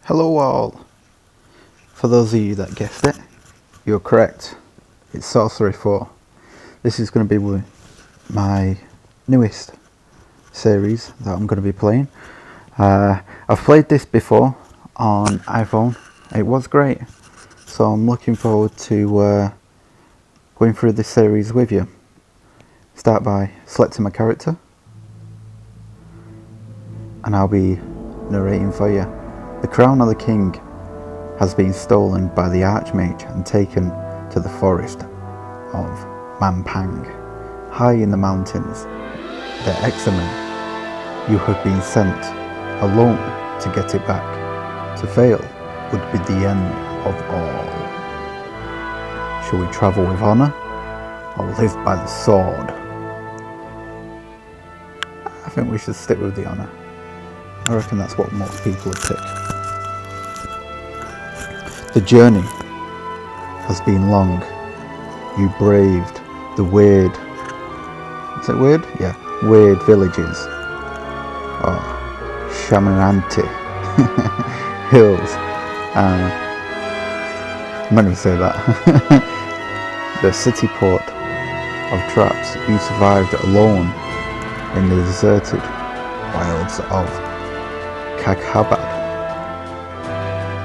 Hello all! For those of you that guessed it, you're correct. It's Sorcery 4. This is going to be my newest series that I'm going to be playing. I've played this before on iPhone. It was great. So I'm looking forward to going through this series with you. Start by selecting my character. And I'll be narrating for you. The crown of the king has been stolen by the Archmage and taken to the forest of Mampang, high in the mountains. The X-Men, you have been sent alone to get it back. To fail would be the end of all. Shall we travel with honour or live by the sword? I think we should stick with the honour. I reckon that's what most people would pick. The journey has been long. You braved the weird, is it weird? Yeah, weird villages. Oh, Shamananti hills. I'm not going to say that. The city port of traps. You survived alone in the deserted wilds of Kakhabad.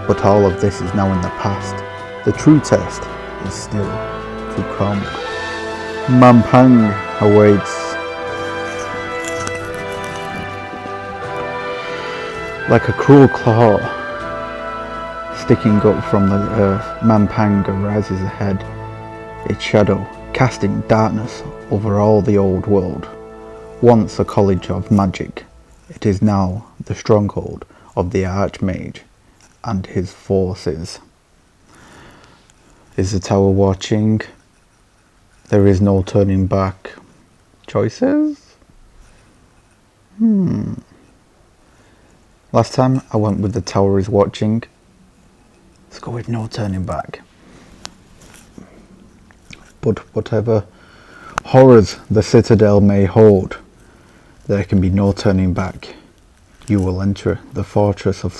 But all of this is now in the past. The true test is still to come. Mampang awaits. Like a cruel claw sticking up from the earth, Mampang rises ahead, its shadow casting darkness over all the old world. Once a college of magic, it is now the stronghold of the Archmage and his forces. Is the tower watching? There is no turning back. Choices? Last time I went with the tower is watching. Let's go with no turning back. But whatever horrors the citadel may hold, there can be no turning back. You will enter the fortress of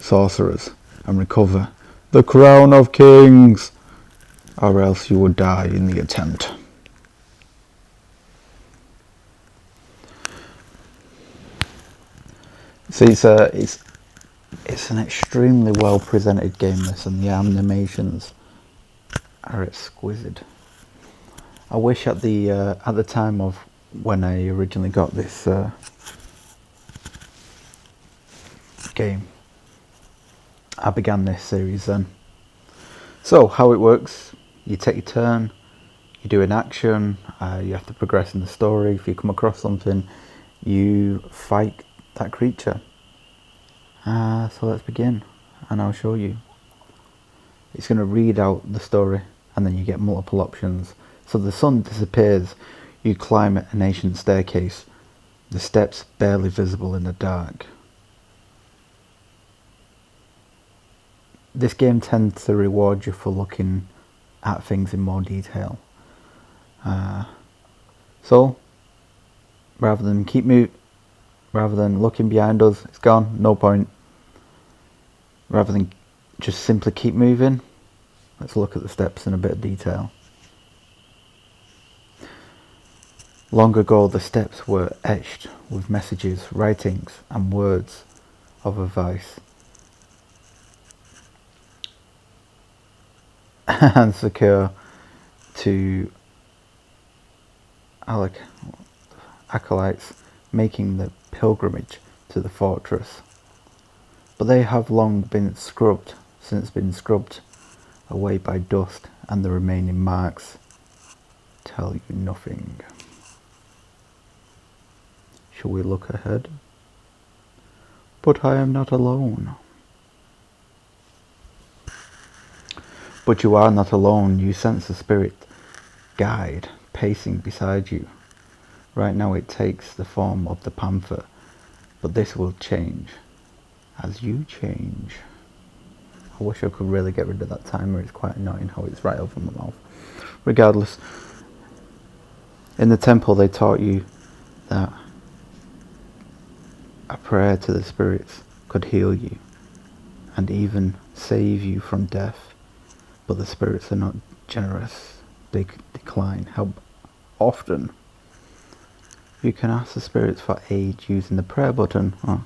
sorcerers and recover the crown of kings, or else you will die in the attempt. See, it's an extremely well presented game, this, and the animations are exquisite. I wish at the time of when I originally got this game, I began this series then. So how it works, you take your turn, you do an action, you have to progress in the story. If you come across something, you fight that creature. So let's begin, and I'll show you. It's going to read out the story, and then you get multiple options. So the sun disappears, you climb an ancient staircase, the steps barely visible in the dark. This game tends to reward you for looking at things in more detail. So rather than looking behind us, it's gone, no point. Rather than just simply keep moving, let's look at the steps in a bit of detail. Long ago, the steps were etched with messages, writings, and words of advice. And secure to acolytes making the pilgrimage to the fortress. But they have long been scrubbed away by dust, and the remaining marks tell you nothing. Shall we look ahead? But I am not alone. But you are not alone. You sense a spirit guide pacing beside you. Right now it takes the form of the panther, but this will change as you change. I wish I could really get rid of that timer. It's quite annoying how it's right over my mouth. Regardless, in the temple they taught you that a prayer to the spirits could heal you and even save you from death, but the spirits are not generous. They decline help often. You can ask the spirits for aid using the prayer button. Oh.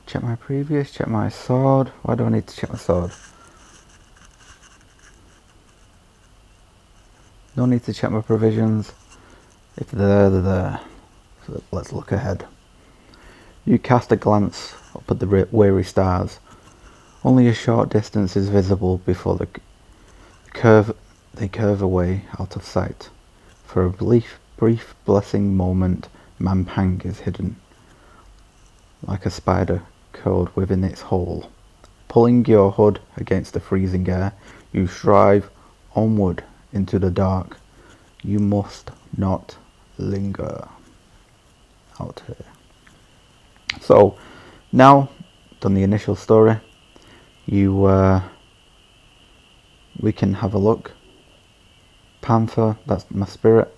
Check my previous, check my sword. Why do I need to check my sword? No need to check my provisions. If they're there, they're there. So let's look ahead. You cast a glance up at the weary stars. Only a short distance is visible before they curve away out of sight. For a brief blessing moment, Mampang is hidden, like a spider curled within its hole. Pulling your hood against the freezing air, you strive onward into the dark. You must not linger out here. So, now, done the initial story, we can have a look. Panther, that's my spirit.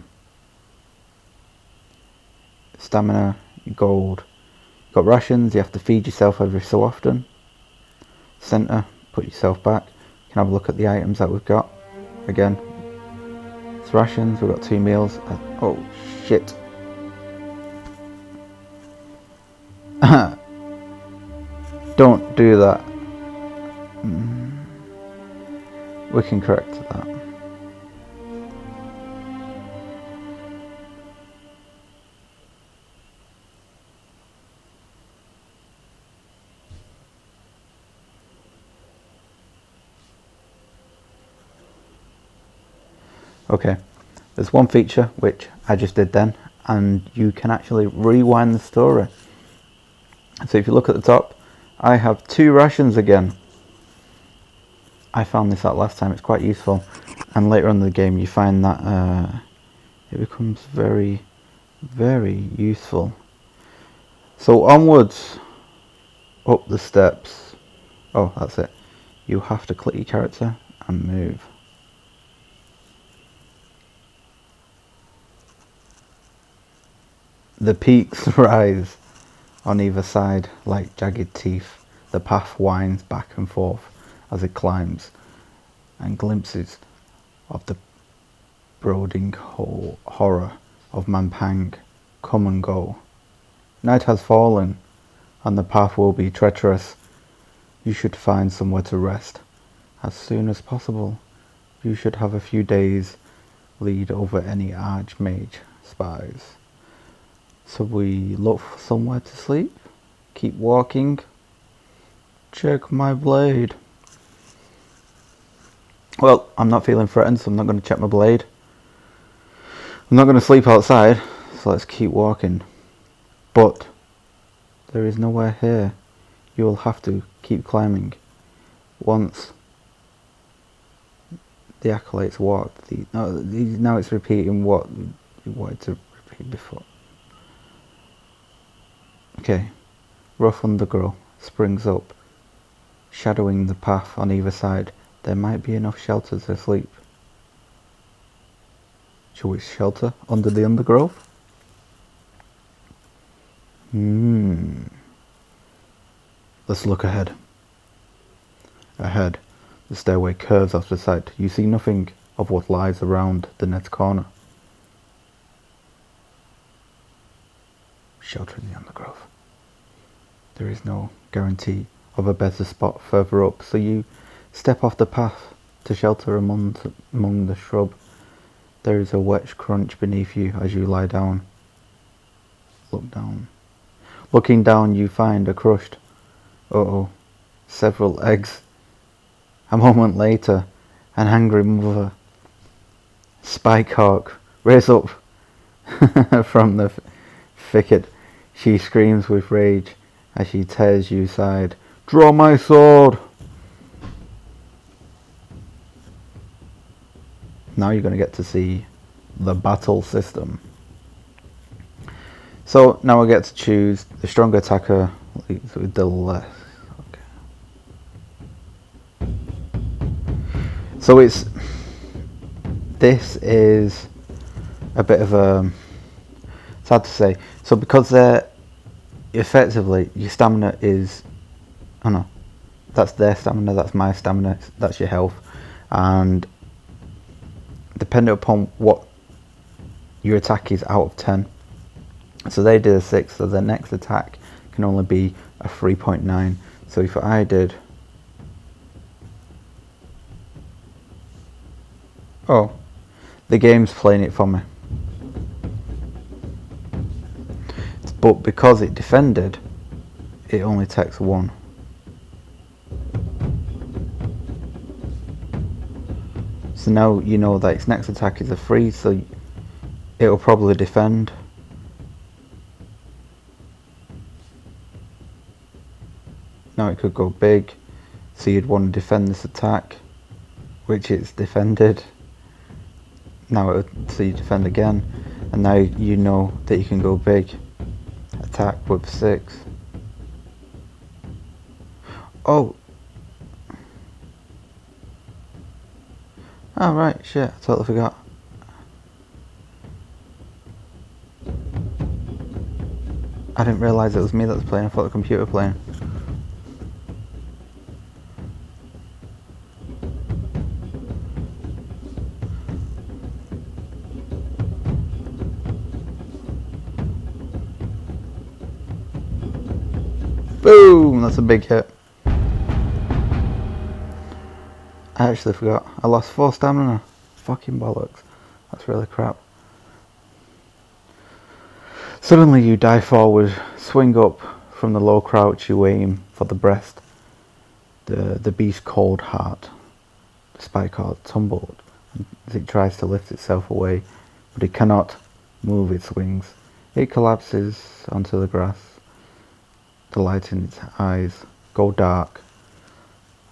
Stamina, gold. Got rations, you have to feed yourself every so often. Center, put yourself back. You can have a look at the items that we've got. Again, it's rations, we've got 2 meals. Oh shit. Don't do that. We can correct that. Okay, there's one feature which I just did then, and you can actually rewind the story. So if you look at the top, I have 2 rations again. I found this out last time, it's quite useful, and later on in the game you find that it becomes very, very useful. So onwards, up the steps. Oh, that's it. You have to click your character and move. The peaks rise on either side like jagged teeth. The path winds back and forth as it climbs, and glimpses of the brooding horror of Mampang come and go. Night has fallen, and the path will be treacherous. You should find somewhere to rest as soon as possible. You should have a few days lead over any archmage spies. So we look for somewhere to sleep, keep walking. Check my blade. Well, I'm not feeling threatened, so I'm not going to check my blade. I'm not going to sleep outside, so let's keep walking. But there is nowhere here. You will have to keep climbing. Once the acolytes walked, now it's repeating what we wanted to repeat before. Okay, rough undergrowth springs up, shadowing the path on either side. There might be enough shelter to sleep. Shall we shelter under the undergrowth? Let's look ahead. Ahead, the stairway curves off the side. You see nothing of what lies around the next corner. Shelter in the undergrowth. There is no guarantee of a better spot further up, so you step off the path to shelter among the shrub. There is a wet crunch beneath you as you lie down. Look down. Looking down, you find a crushed, several eggs. A moment later, an angry mother, Spyhawk, raise up from the thicket. She screams with rage as she tears you aside. Draw my sword! Now you're going to get to see the battle system. So now I get to choose the stronger attacker leads with the less. Okay. So this is a bit of a, it's hard to say. So because effectively your stamina is, oh no, that's their stamina, that's my stamina, that's your health, and depending upon what your attack is out of 10, so they did a 6, so their next attack can only be a 3.9. So if I did, oh, the game's playing it for me, but because it defended, it only takes 1. So now you know that its next attack is a 3, so it'll probably defend. Now it could go big, so you'd want to defend this attack, which it's defended. Now so you defend again, and now you know that you can go big. Attack with 6. Oh! Oh right, shit, I totally forgot. I didn't realise it was me that was playing, I thought the computer was playing. Boom! That's a big hit. I actually forgot. I lost 4 stamina. Fucking bollocks. That's really crap. Suddenly you dive forward, swing up from the low crouch, you aim for the breast. The beast's cold heart, the spike heart, tumbled as it tries to lift itself away, but it cannot move its wings. It collapses onto the grass. The light in its eyes go dark.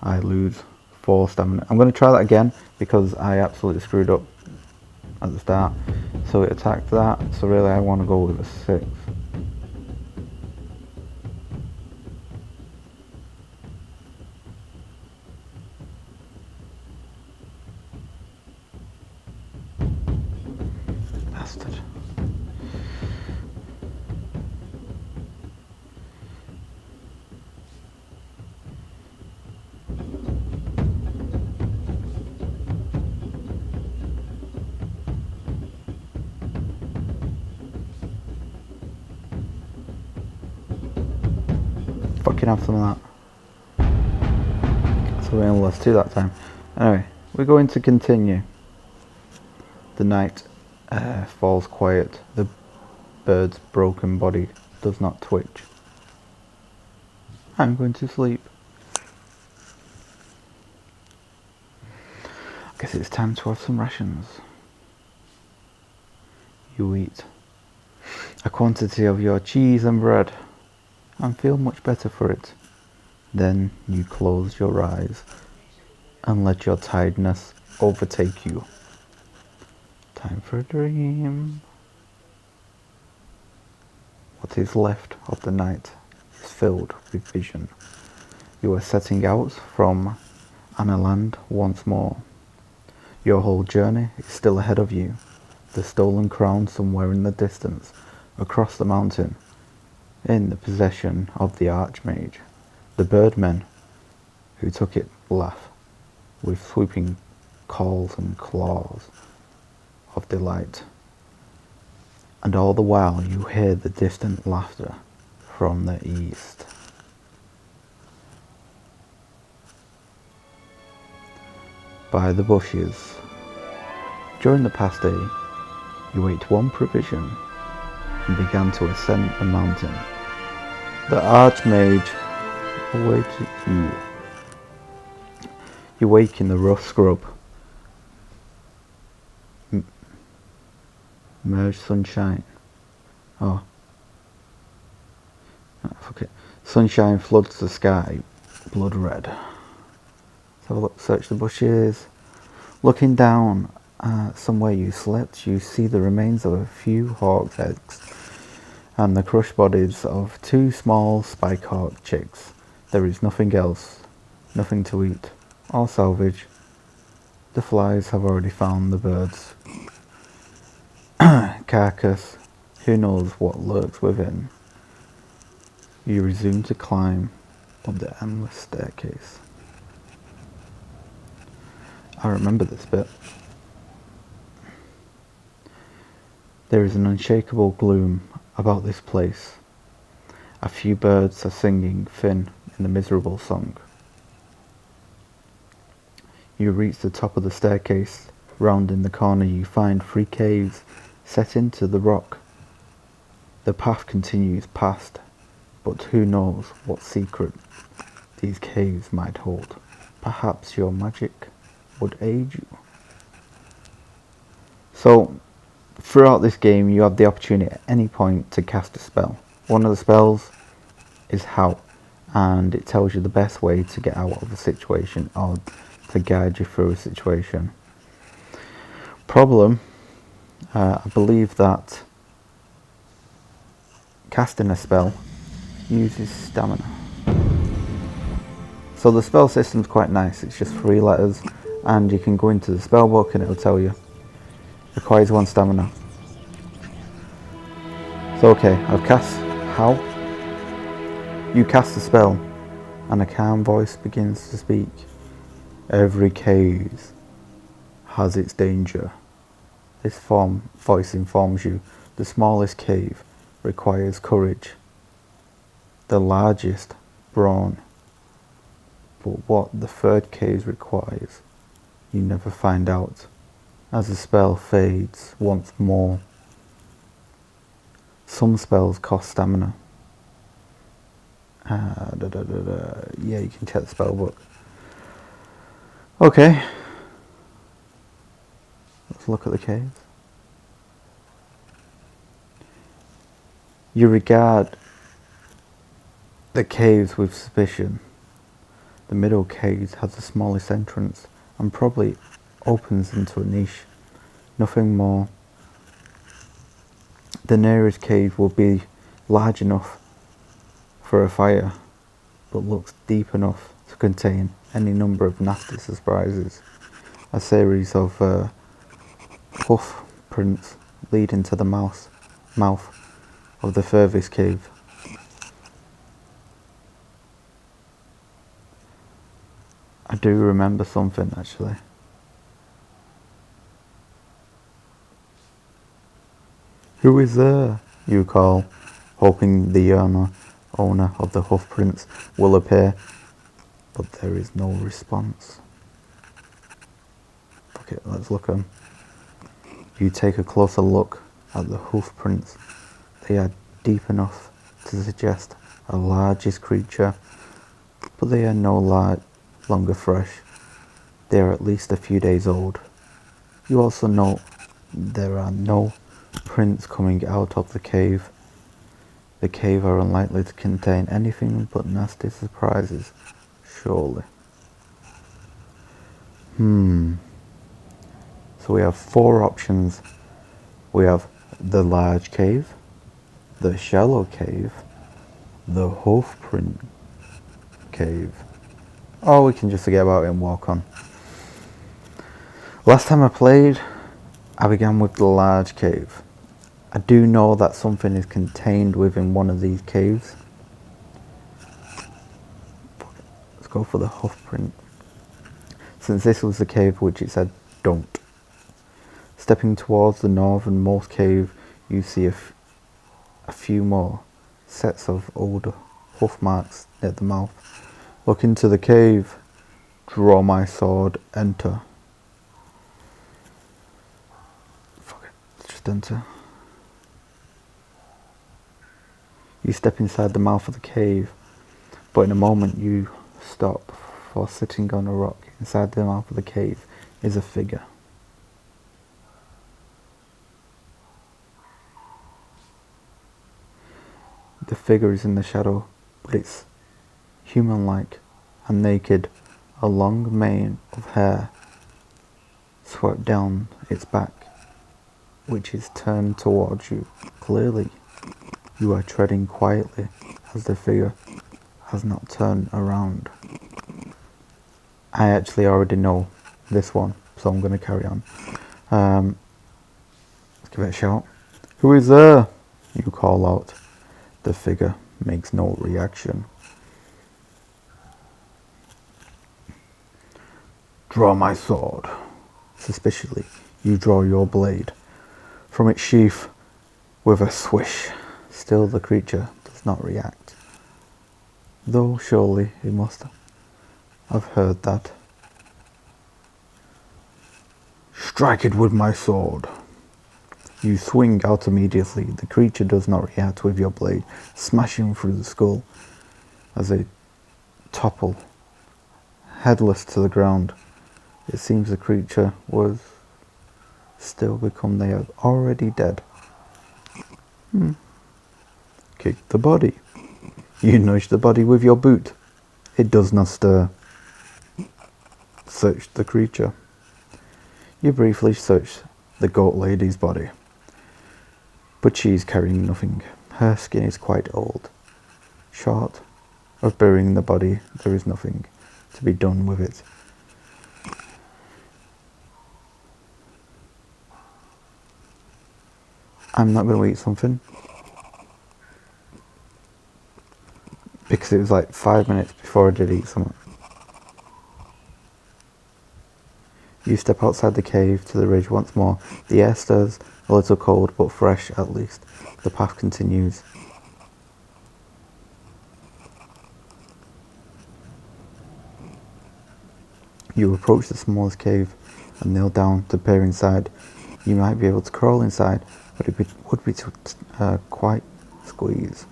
I lose 4 stamina. I'm going to try that again because I absolutely screwed up at the start. So it attacked that, so really I want to go with a 6. Bastard. Fucking have some of that. So we only lost 2 that time. Anyway, we're going to continue. The night falls quiet. The bird's broken body does not twitch. I'm going to sleep. I guess it's time to have some rations. You eat a quantity of your cheese and bread and feel much better for it. Then you close your eyes and let your tiredness overtake you. Time for a dream. What is left of the night is filled with vision. You are setting out from Analand once more. Your whole journey is still ahead of you. The stolen crown somewhere in the distance, across the mountain, in the possession of the Archmage. The birdmen who took it laugh with swooping calls and claws of delight. And all the while you hear the distant laughter from the east. By the bushes. During the past day, you ate 1 provision and began to ascend the mountain. The Archmage awaited you. You wake in the rough scrub. Merge sunshine. Oh. Fuck it. Sunshine floods the sky, blood red. Let's have a look, search the bushes. Looking down somewhere you slept, you see the remains of a few hawk's eggs and the crushed bodies of 2 small spike-hawk chicks. There is nothing else, nothing to eat or salvage. The flies have already found the bird's carcass. Who knows what lurks within? You resume to climb up the endless staircase. I remember this bit. There is an unshakable gloom about this place. A few birds are singing thin in the miserable song. You reach the top of the staircase. Round in the corner you find 3 caves set into the rock. The path continues past, but who knows what secret these caves might hold. Perhaps your magic would aid you. So, throughout this game you have the opportunity at any point to cast a spell. One of the spells is how, and it tells you the best way to get out of a situation or to guide you through a situation. Problem, I believe that casting a spell uses stamina. So the spell system's quite nice. It's just 3 letters, and you can go into the spell book and it'll tell you requires 1 stamina. So okay, I've cast how. You cast the spell, and a calm voice begins to speak. Every cave has its danger. This voice informs you the smallest cave requires courage, the largest brawn, but what the 3rd cave requires you never find out as the spell fades once more. Some spells cost stamina. Yeah, you can check the spell book. Okay, let's look at the caves. You regard the caves with suspicion. The middle cave has the smallest entrance and probably opens into a niche. Nothing more. The nearest cave will be large enough for a fire, but looks deep enough to contain any number of nasty surprises. A series of hoof prints lead into the mouth of the furthest cave. I do remember something actually. Who is there? You call, hoping the owner of the hoof prints will appear, but there is no response. Okay, let's look at them. You take a closer look at the hoof prints. They are deep enough to suggest a largest creature, but they are no longer fresh. They are at least a few days old. You also note there are no prints coming out of the cave. The cave are unlikely to contain anything but nasty surprises, surely. So we have 4 options. We have the large cave, the shallow cave, the hoof print cave. Or we can just forget about it and walk on. Last time I played, I began with the large cave. I do know that something is contained within one of these caves. Let's go for the hoof print. Since this was the cave which it said don't. Stepping towards the northernmost cave, you see a few more sets of older hoof marks near the mouth. Look into the cave. Draw my sword. Enter. Fuck it. Let's just enter. You step inside the mouth of the cave, but in a moment you stop, for sitting on a rock inside the mouth of the cave is a figure. The figure is in the shadow, but it's human-like and naked. A long mane of hair swept down its back, which is turned towards you. Clearly, you are treading quietly as the figure has not turned around. I actually already know this one, so I'm going to carry on. Let's give it a shout. Who is there? You call out. The figure makes no reaction. Draw my sword. Suspiciously, you draw your blade from its sheath with a swish. Still the creature does not react. Though surely it must have heard that. Strike it with my sword. You swing out immediately. The creature does not react with your blade, smashing through the skull as they topple, headless to the ground. It seems the creature was still become they are already dead. Kick the body. You nudge the body with your boot. It does not stir. Search the creature. You briefly search the goat lady's body, but she is carrying nothing. Her skin is quite old. Short of burying the body, there is nothing to be done with it. I'm not going to eat something because it was like 5 minutes before I did eat something. You step outside the cave to the ridge once more. The air stirs, a little cold but fresh at least. The path continues. You approach the smallest cave and kneel down to peer inside. You might be able to crawl inside, but it would be quite squeeze.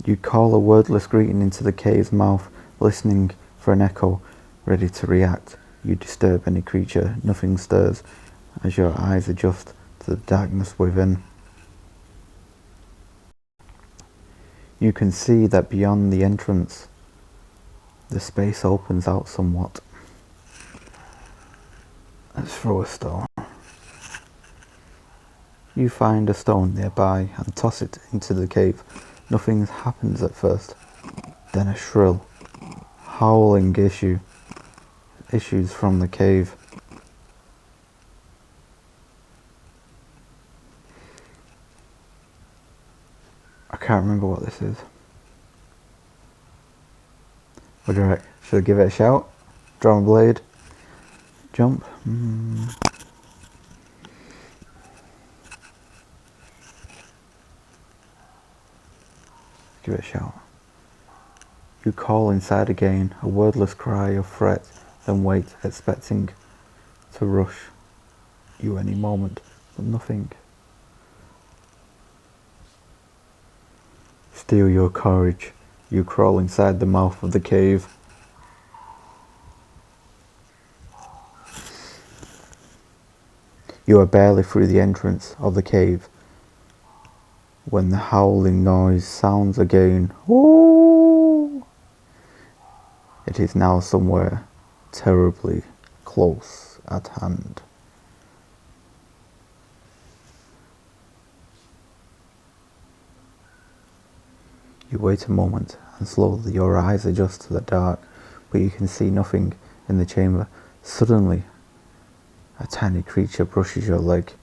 You call a wordless greeting into the cave's mouth, listening for an echo, ready to react. You disturb any creature, nothing stirs, as your eyes adjust to the darkness within. You can see that beyond the entrance, the space opens out somewhat. Let's throw a stone. You find a stone nearby and toss it into the cave. Nothing happens at first. Then a shrill, howling issues from the cave. I can't remember what this is. What do you reckon? Should I give it a shout? Draw my blade? Jump? Give it a shout. You call inside again, a wordless cry of threat, then wait, expecting to rush you any moment, but nothing. Steel your courage. You crawl inside the mouth of the cave. You are barely through the entrance of the cave when the howling noise sounds again. Ooh! It is now somewhere terribly close at hand. You wait a moment and slowly your eyes adjust to the dark, but you can see nothing in the chamber. Suddenly, a tiny creature brushes your leg.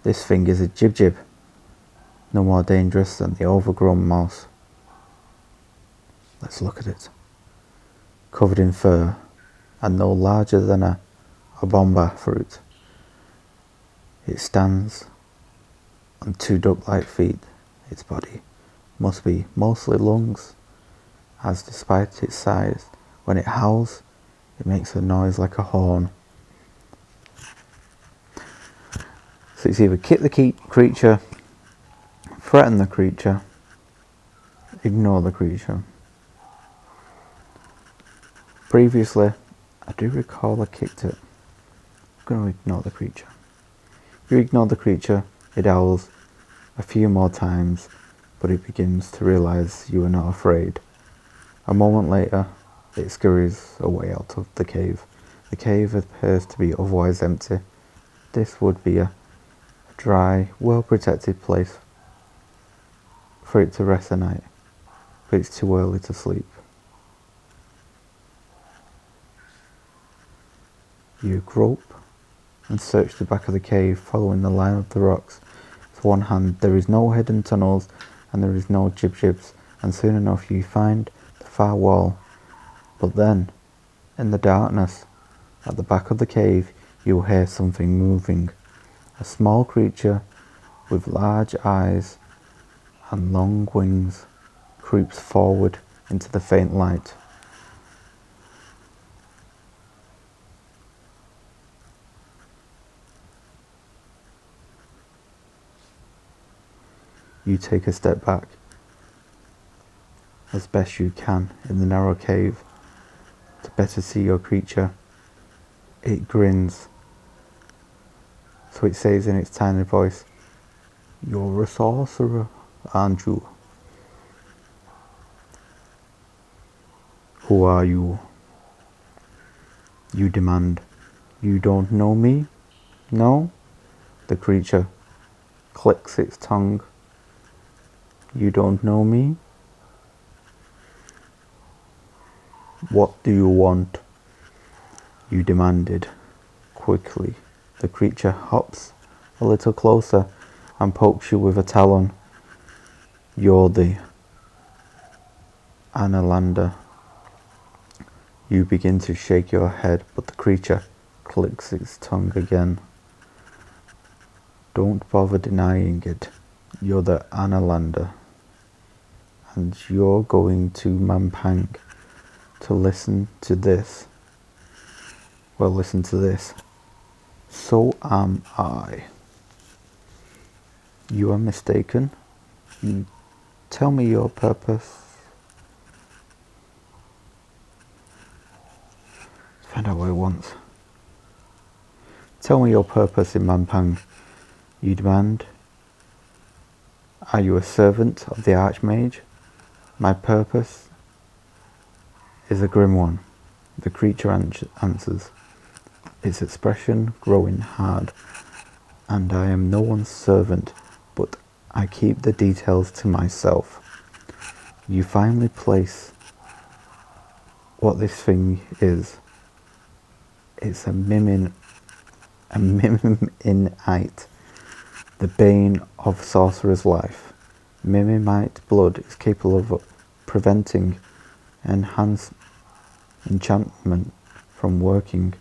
This thing is a jib-jib, no more dangerous than the overgrown mouse. Let's look at it. Covered in fur and no larger than a bomba fruit. It stands on two duck-like feet. Its body must be mostly lungs, as despite its size, when it howls, it makes a noise like a horn. So it's either kick the creature, threaten the creature, ignore the creature. Previously, I do recall I kicked it. I'm going to ignore the creature. You ignore the creature, it howls a few more times, but it begins to realise you are not afraid. A moment later, it scurries away out of the cave. The cave appears to be otherwise empty. This would be a dry, well-protected place for it to rest a night, but it's too early to sleep. You grope and search the back of the cave, following the line of the rocks. With one hand, there is no hidden tunnels, and there is no jib-jibs, and soon enough you find the far wall. But then, in the darkness, at the back of the cave, you will hear something moving. A small creature with large eyes and long wings creeps forward into the faint light. You take a step back, as best you can, in the narrow cave, to better see your creature. It grins, so it says in its tiny voice, "You're a sorcerer, aren't you? Who are you?" You demand. "You don't know me? No?" The creature clicks its tongue. "You don't know me? What do you want?" You demanded, quickly. The creature hops a little closer and pokes you with a talon. "You're the Analander." You begin to shake your head, but the creature clicks its tongue again. "Don't bother denying it. You're the Analander, and you're going to Mampang to listen to this. Well, listen to this. So am I." "You are mistaken. You tell me your purpose." Let's find out what it wants. "Tell me your purpose in Mampang," you demand. "Are you a servant of the Archmage?" "My purpose is a grim one," the creature answers, its expression growing hard. "And I am no one's servant, but I keep the details to myself." You finally place what this thing is. It's a Mimimite, the bane of sorcerer's life. Mimimite blood is capable of preventing enchantment from working.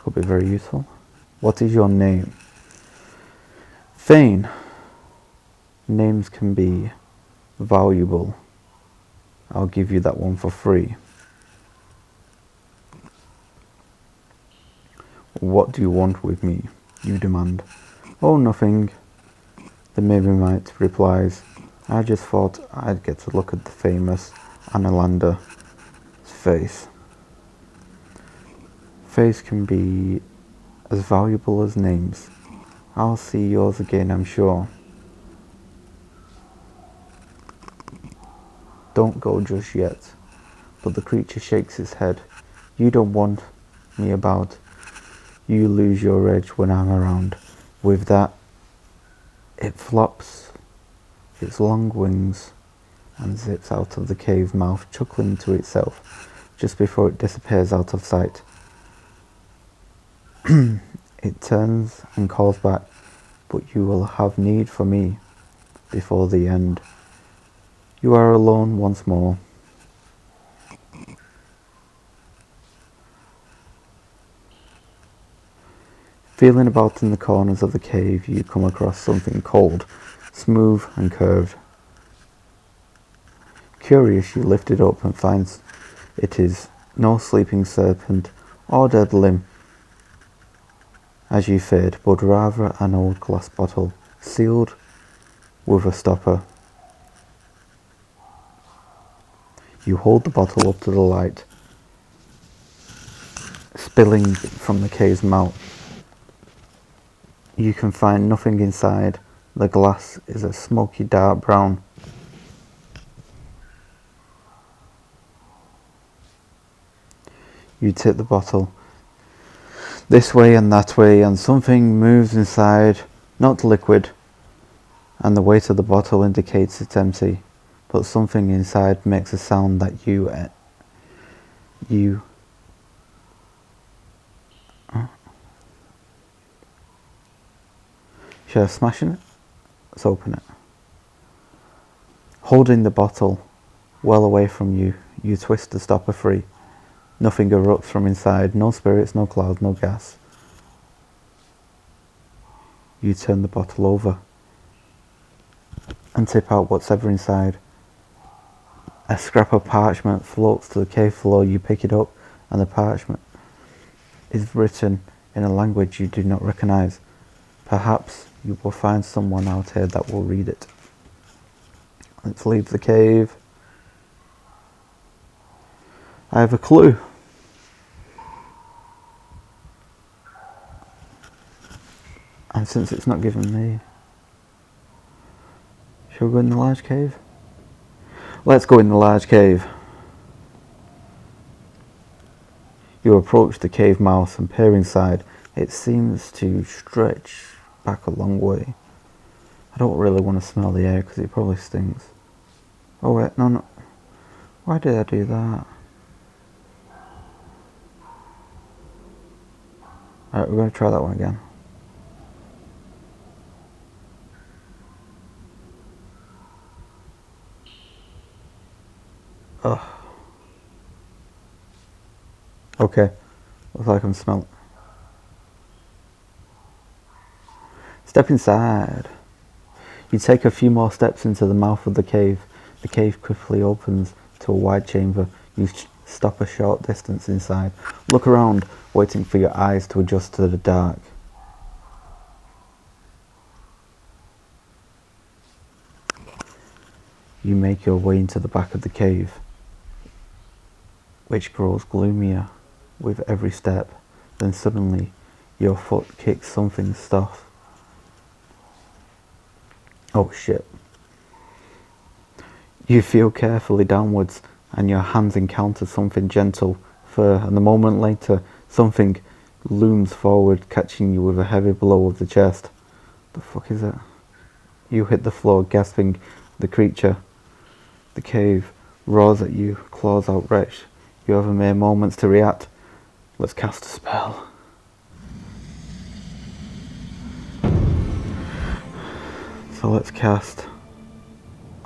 Could be very useful. "What is your name?" "Thane." "Names can be valuable. I'll give you that one for free." "What do you want with me?" you demand. "Oh, nothing," the Mimimite replies. "I just thought I'd get to look at the famous Analander's face." "Face can be as valuable as names. I'll see yours again, I'm sure." "Don't go just yet." But the creature shakes its head. "You don't want me about. You lose your edge when I'm around." With that, it flops its long wings and zips out of the cave mouth, chuckling to itself just before it disappears out of sight. It turns and calls back, "But you will have need for me before the end." You are alone once more. Feeling about in the corners of the cave, you come across something cold, smooth and curved. Curious, you lift it up and find it is no sleeping serpent or dead limb, as you feared, but rather an old glass bottle, sealed with a stopper. You hold the bottle up to the light, spilling from the cave's mouth. You can find nothing inside. The glass is a smoky dark brown. You tip the bottle this way and that way, and something moves inside, not liquid, and the weight of the bottle indicates it's empty, but something inside makes a sound that you Should I smashing it? Let's open it. Holding the bottle well away from you, you twist the stopper free. Nothing erupts from inside, no spirits, no clouds, no gas. You turn the bottle over and tip out what's ever inside. A scrap of parchment floats to the cave floor. You pick it up and the parchment is written in a language you do not recognize. Perhaps you will find someone out here that will read it. Let's leave the cave. I have a clue. And since it's not giving me... Shall we go in the large cave? Let's go in the large cave. You approach the cave mouth and peer inside. It seems to stretch back a long way. I don't really want to smell the air because it probably stinks. Oh wait, no. Why did I do that? Alright, we're going to try that one again. Ugh. Okay, looks like I'm smelling. Step inside. You take a few more steps into the mouth of the cave. The cave quickly opens to a wide chamber. You stop a short distance inside. Look around, waiting for your eyes to adjust to the dark. You make your way into the back of the cave, which grows gloomier with every step. Then suddenly, your foot kicks something soft. Oh shit. You feel carefully downwards and your hands encounter something gentle, fur, and a moment later something looms forward, catching you with a heavy blow of the chest. The fuck is it? You hit the floor, gasping. The creature, the cave, roars at you, claws outstretched. You have a mere moments to react. Let's cast a spell. So let's cast...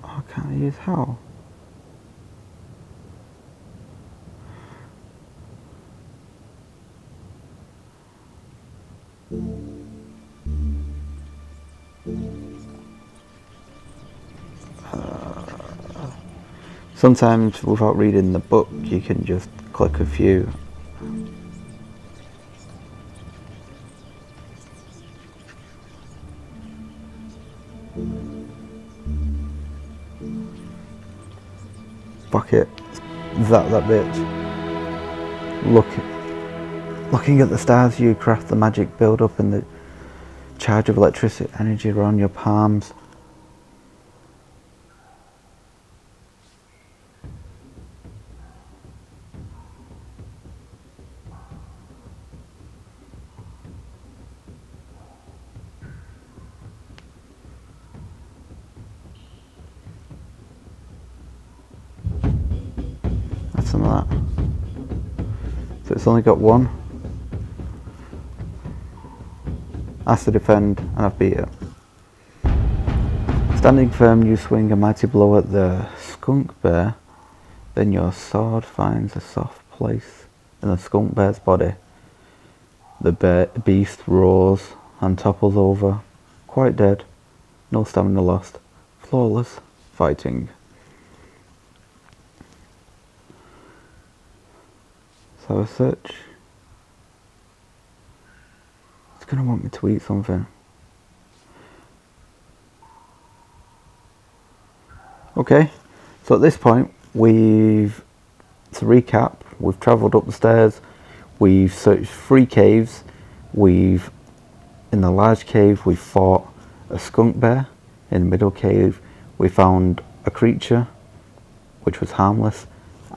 Oh, can't I use how? Sometimes without reading the book you can just click a few. Fuck it. Zap that bitch. Looking at the stars, you craft the magic build up in the charge of electricity energy around your palms. That's some of that. So it's only got one. Has to defend, and I've beat it. Standing firm, you swing a mighty blow at the skunk bear. Then your sword finds a soft place in the skunk bear's body. The beast roars and topples over, quite dead. No stamina lost. Flawless fighting. So a search. It's gonna want me to eat something. Okay, so at this point to recap, we've travelled up the stairs, we've searched 3 caves, in the large cave we fought a skunk bear, in the middle cave we found a creature which was harmless,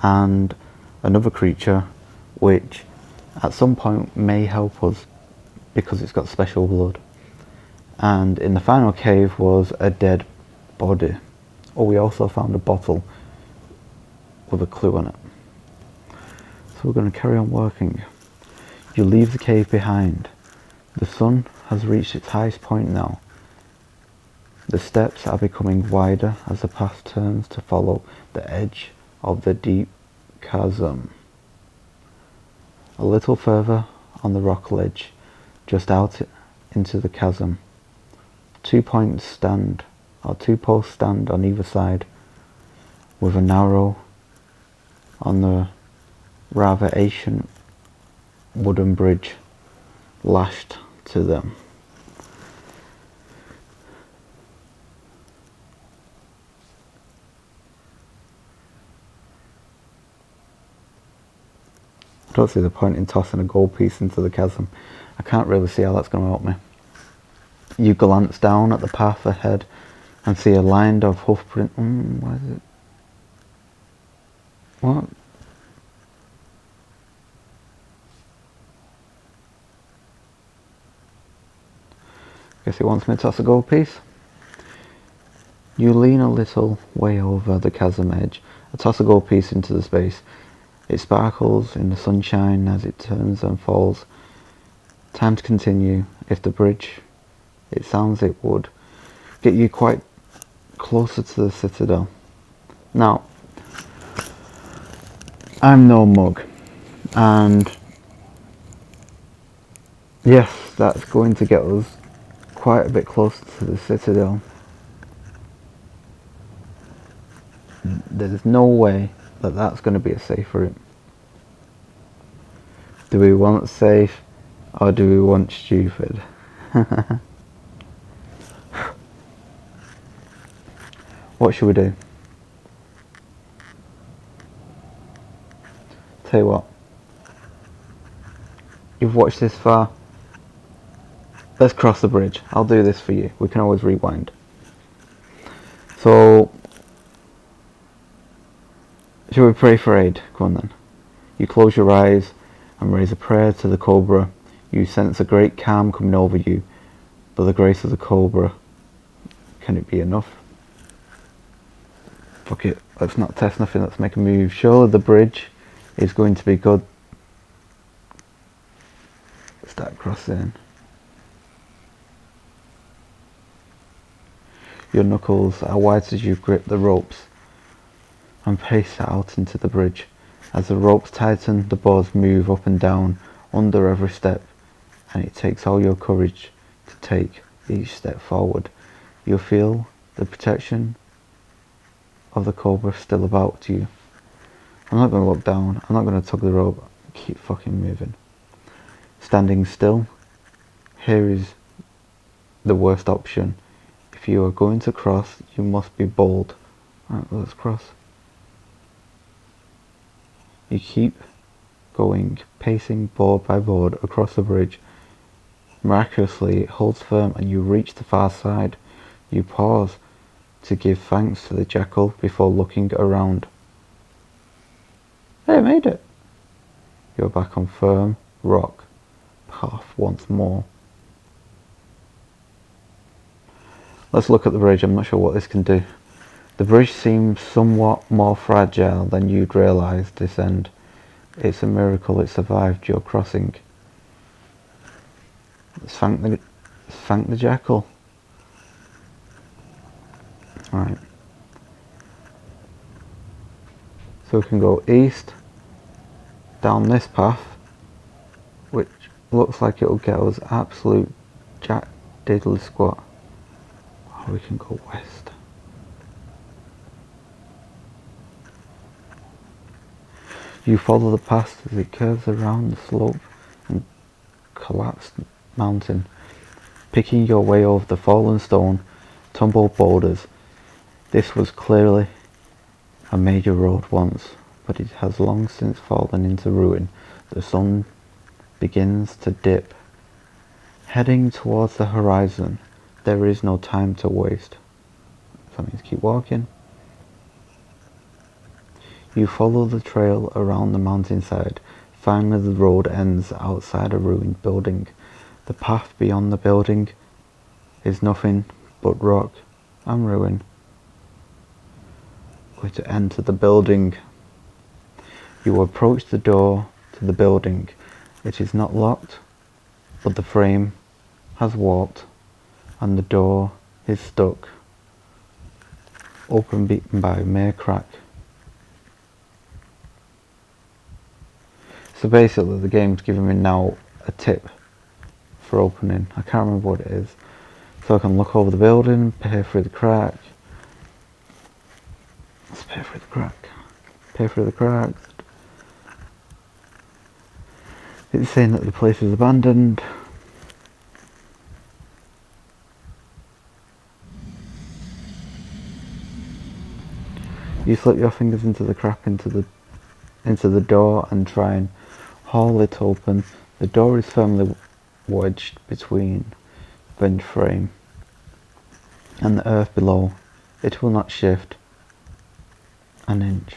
and another creature which at some point may help us because it's got special blood. And in the final cave was a dead body. Oh, we also found a bottle with a clue on it. So we're going to carry on working. You leave the cave behind. The sun has reached its highest point now. The steps are becoming wider as the path turns to follow the edge of the deep chasm. A little further on the rock ledge, just out into the chasm, 2 posts stand on either side, with a narrow, on the rather ancient wooden bridge lashed to them. I don't see the point in tossing a gold piece into the chasm. I can't really see how that's going to help me. You glance down at the path ahead and see a line of hoof print. Why is it? What? Guess it wants me to toss a gold piece. You lean a little way over the chasm edge and toss a gold piece into the space. It sparkles in the sunshine as it turns and falls. Time to continue. If the bridge, it sounds it would, get you quite closer to the citadel. Now, I'm no mug, and yes, that's going to get us quite a bit closer to the citadel. There's no way that that's going to be a safe route. Do we want safe or do we want stupid? What should we do? Tell you what, you've watched this far, let's cross the bridge. I'll do this for you. We can always rewind. So, shall we pray for aid? Come on then. You close your eyes and raise a prayer to the cobra. You sense a great calm coming over you, but the grace of the cobra, can it be enough? Fuck it, let's not test nothing, let's make a move. Surely the bridge is going to be good. Start crossing. Your knuckles are white as you grip the ropes and pace out into the bridge. As the ropes tighten, the boards move up and down under every step, and it takes all your courage to take each step forward. You'll feel the protection of the cobra still about you. I'm not going to look down, I'm not going to tug the rope, keep fucking moving. Standing still, here is the worst option. If you are going to cross, you must be bold. Alright, let's cross. You keep going, pacing board by board across the bridge. Miraculously, it holds firm and you reach the far side. You pause to give thanks to the jackal before looking around. Hey, I made it! You're back on firm rock path once more. Let's look at the bridge. I'm not sure what this can do. The bridge seems somewhat more fragile than you'd realise this end. It's a miracle it survived your crossing. Let's thank the jackal. Right. So we can go east, down this path, which looks like it'll get us absolute jack diddly squat. Or we can go west. You follow the path as it curves around the slope and collapsed mountain, picking your way over the fallen stone, tumbled boulders. This was clearly a major road once, but it has long since fallen into ruin. The sun begins to dip. Heading towards the horizon, there is no time to waste. So that means keep walking. You follow the trail around the mountainside. Finally the road ends outside a ruined building. The path beyond the building is nothing but rock and ruin. Going to enter the building. You approach the door to the building. It is not locked, but the frame has warped and the door is stuck, open beaten by a mere crack. So basically the game's giving me now a tip for opening. I can't remember what it is. So I can look over the building, peer through the crack. Let's peer through the crack. Peer through the cracks. It's saying that the place is abandoned. You slip your fingers into the crack into the door and try and haul it open. The door is firmly wedged between the bent frame and the earth below. It will not shift an inch.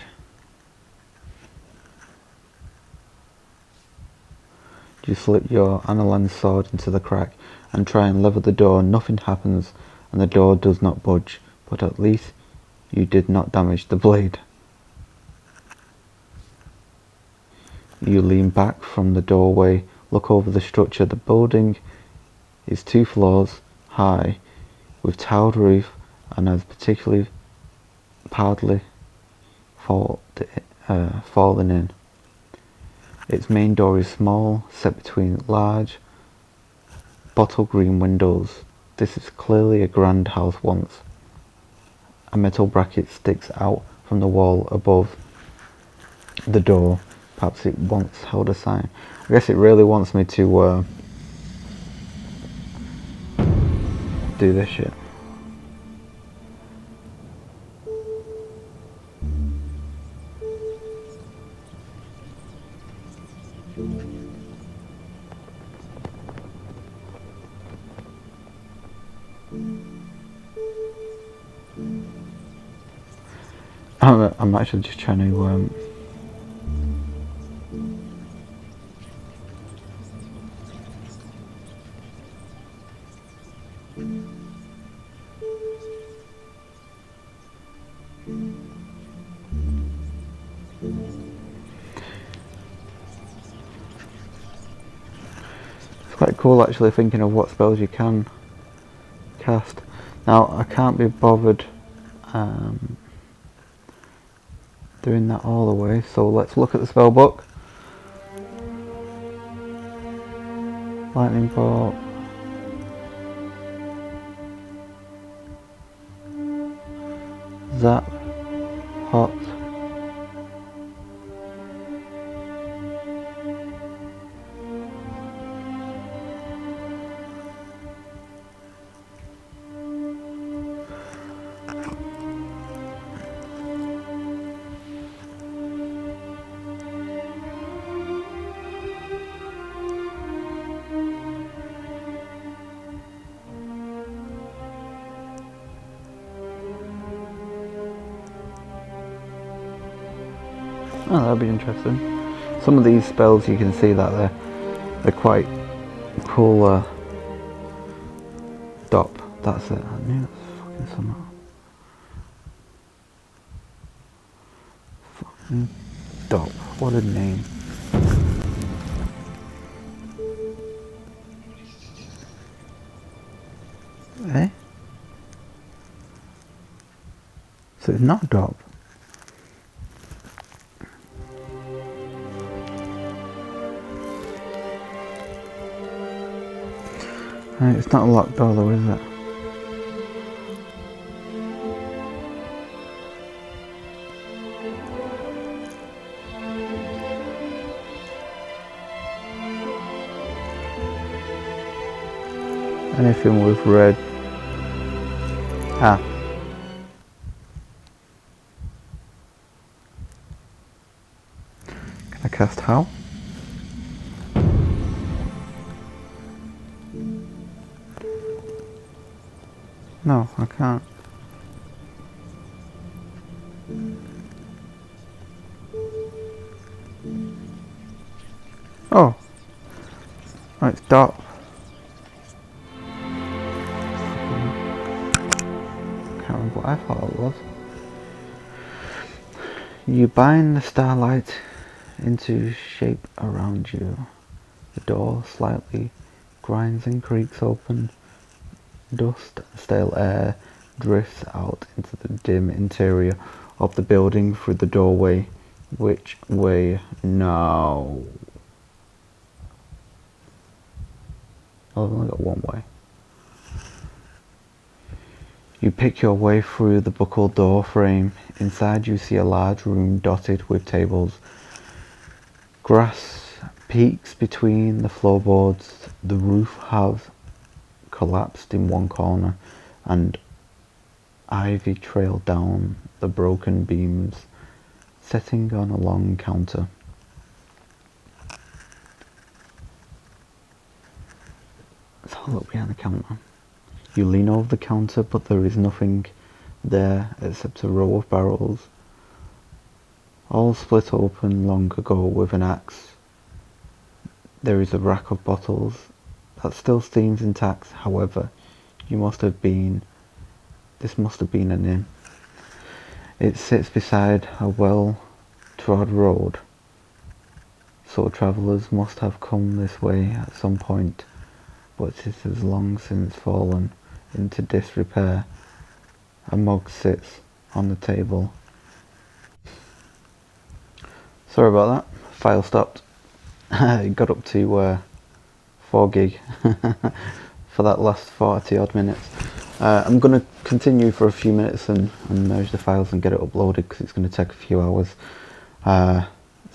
You slip your aniline sword into the crack and try and lever the door. Nothing happens and the door does not budge, but at least you did not damage the blade. You lean back from the doorway, look over the structure. The building is 2 floors high with tiled roof and has particularly partly fallen in. Its main door is small, set between large bottle green windows. This is clearly a grand house once. A metal bracket sticks out from the wall above the door. Perhaps it once held a sign. I guess it really wants me to do this shit. I'm actually just trying to it's quite cool actually thinking of what spells you can cast. Now I can't be bothered doing that all the way, so let's look at the spell book. Lightning bolt. Zap. Hot. Oh, that'll be interesting. Some of these spells you can see that they're quite cool. Dop, that's it. I knew that's fucking something. Fucking Dop, what a name. Eh? So it's not Dop. Right, it's not a locked door though, is it? Anything with red. Ah. Can I cast how? No, I can't. Oh. Oh, it's Dop. Can't remember what I thought it was. You bind the starlight into shape around you. The door slightly grinds and creaks open. Dust and stale air drifts out into the dim interior of the building through the doorway. Which way now? Oh, I've only got one way. You pick your way through the buckled door frame. Inside you see a large room dotted with tables. Grass peeks between the floorboards. The roof has collapsed in one corner, and ivy trailed down the broken beams, setting on a long counter. Let's have a look behind the counter. You lean over the counter, but there is nothing there except a row of barrels, all split open long ago with an axe. There is a rack of bottles that still seems intact. However, this must have been an inn. It sits beside a well-trod road, so travellers must have come this way at some point, but it has long since fallen into disrepair. A mug sits on the table. Sorry about that, file stopped. It got up to 4 gig for that last 40 odd minutes. I'm going to continue for a few minutes and merge the files and get it uploaded because it's going to take a few hours. So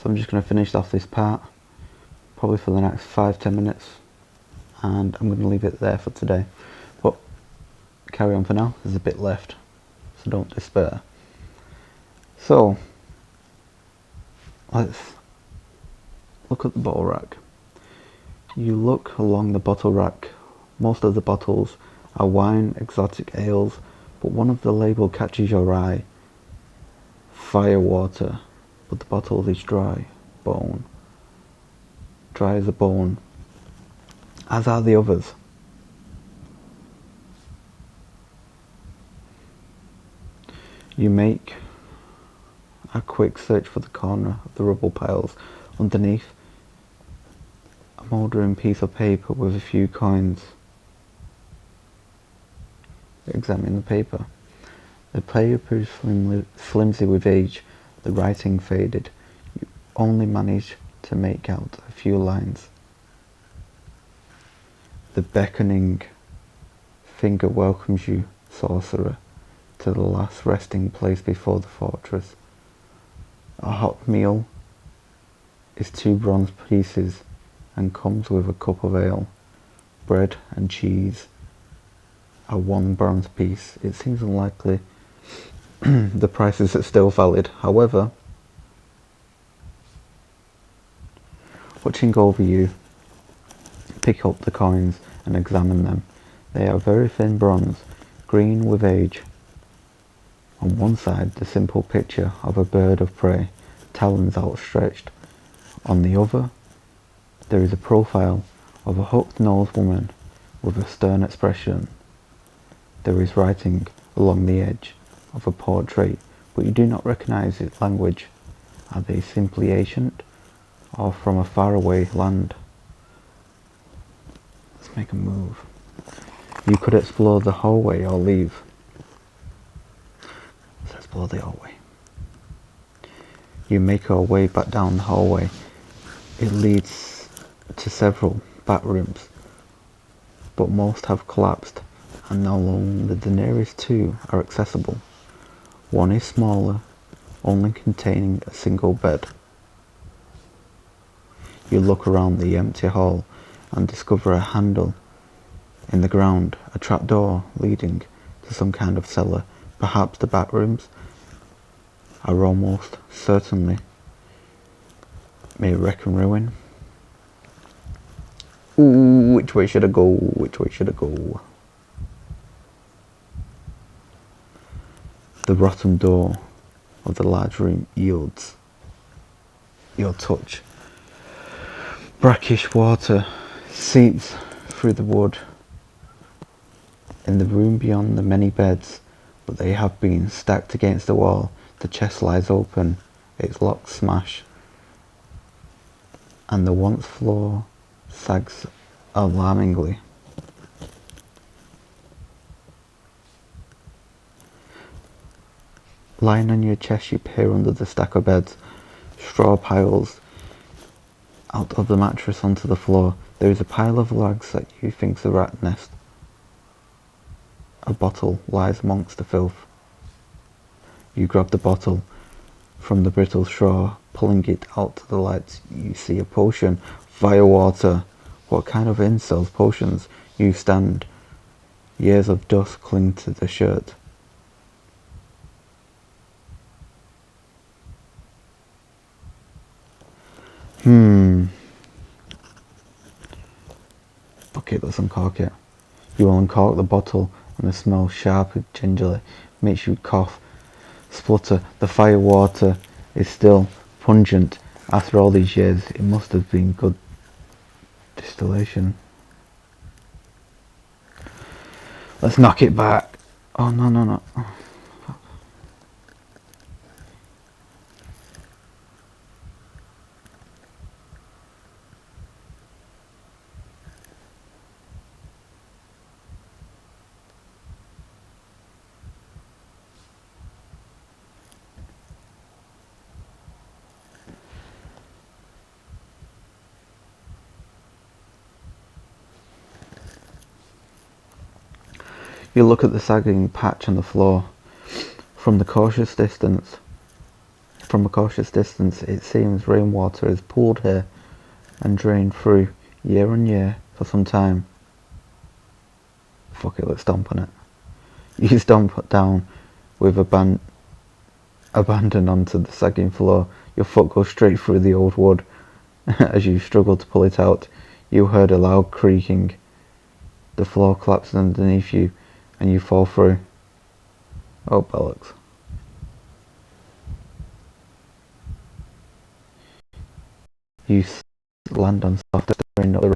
I'm just going to finish off this part, probably for the next 5-10 minutes, and I'm going to leave it there for today. But carry on for now, there's a bit left, so don't despair. So, let's look at the bottle rack. You look along the bottle rack. Most of the bottles are wine, exotic ales, but one of the label catches your eye. Firewater, but the bottle is dry. Bone. Dry as a bone. As are the others. You make a quick search for the corner of the rubble piles. Underneath, a mouldering piece of paper with a few coins. Examine the paper. The paper is flimsy with age, the writing faded. You only manage to make out a few lines. The beckoning finger welcomes you, sorcerer, to the last resting place before the fortress. A hot meal is 2 bronze pieces and comes with a cup of ale. Bread and cheese are 1 bronze piece. It seems unlikely the prices are still valid. However, watching over you, pick up the coins and examine them. They are very thin bronze, green with age. On one side, the simple picture of a bird of prey, talons outstretched. On the other, there is a profile of a hooked-nosed woman with a stern expression. There is writing along the edge of a portrait, but you do not recognize its language. Are they simply ancient, or from a faraway land? Let's make a move. You could explore the hallway or leave. Let's explore the hallway. You make your way back down the hallway. It leads to several back rooms, but most have collapsed, and only the nearest 2 are accessible. One is smaller, only containing a single bed. You look around the empty hall and discover a handle in the ground, a trapdoor leading to some kind of cellar. Perhaps the back rooms are almost certainly may wreck and ruin. Ooh, which way should I go? Which way should I go? The rotten door of the large room yields your touch. Brackish water seeps through the wood. In the room beyond the many beds, but they have been stacked against the wall. The chest lies open, its lock smashed, and the once floor sags alarmingly. Lying on your chest, you peer under the stack of beds. Straw piles out of the mattress onto the floor. There is a pile of rags that you think's a rat nest. A bottle lies amongst the filth. You grab the bottle from the brittle straw. Pulling it out to the light, you see a potion. Fire water. What kind of inn sells potions? You stand. Years of dust cling to the shirt. Okay, let's uncork it. You will uncork the bottle, and the smell, sharp and gingerly, makes you cough, splutter. The fire water is still pungent. After all these years, it must have been good distillation. Let's knock it back. Oh, no. You look at the sagging patch on the floor. From a cautious distance, it seems rainwater is pooled here and drained through year on year for some time. Fuck it, let's stomp on it. You stomp down with abandon onto the sagging floor. Your foot goes straight through the old wood. As you struggle to pull it out, you heard a loud creaking. The floor collapses underneath you and you fall through. Oh bollocks. You land on soft terrain, not the